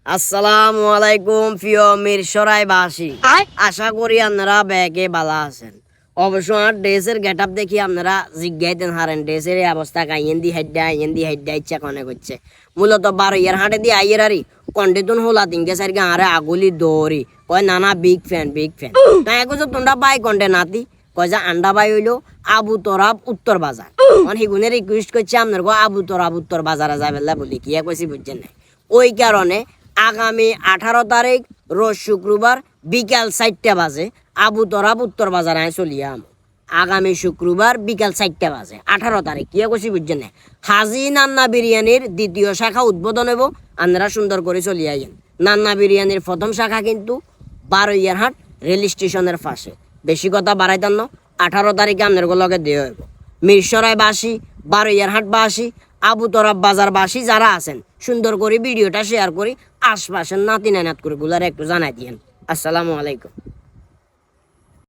আসসালামু আলাইকুম প্রিয় মিরসরাইবাসী, আশা করি আপনারা ব্যাগে বালা আছেন। অবশ্য আর ড্রেসের গেট আপ দেখি আপনারা জিজ্ঞাইতেন হারেন ড্রেসের এই অবস্থা কাইয়েন দি হাইডা ইচ্ছা কনে করছে। মূলত 12 ইয়ার হাঁটে দিয়ে আইয়ের আরি কন্ডিতুন হোলা তিনকে সাইড আরে আগুলি দৌড়ি কয় নানা বিগ ফ্যান তাই একো তোমরা বাই কন্টে নাতি কয় যে আন্ডা বাই হইলো আবু তরাব উত্তর বাজার। হিগুনে রিকোয়েস্ট করছে আপনার আবু তরাব উত্তর বাজারে যাবে বলি কি কইছি বুঝছেন না। ওই কারণে আগামী 18 তারিখ রোজ শুক্রবার বিকাল 4টা বাজে আবু তরাব উত্তর বাজার চলিয়াম। আগামী শুক্রবার বিকাল 4টা বাজে 18 তারিখ কি কইছি বুঝছেন না। হাজি নান্না বিরিয়ানির দ্বিতীয় শাখা উদ্বোধন হবো, আপনারা সুন্দর করে চলিয়ে আইন। নান্না বিরিয়ানির প্রথম শাখা কিন্তু 12 ইয়ার হাট রেল স্টেশনের পাশে। বেশি কথা বাড়াইতাম না, 18 তারিখে আপনার লগে দেওয়া হইব। মিরসরাইবাসী, 12 ইয়ার হাটবাসী, আবু তরাব বাজারবাসী যারা আছেন সুন্দর করে ভিডিওটা শেয়ার করি আশপাশের নাতি নানাত করে গুলার একটু জানাই দিয়েন। আসসালামু আলাইকুম।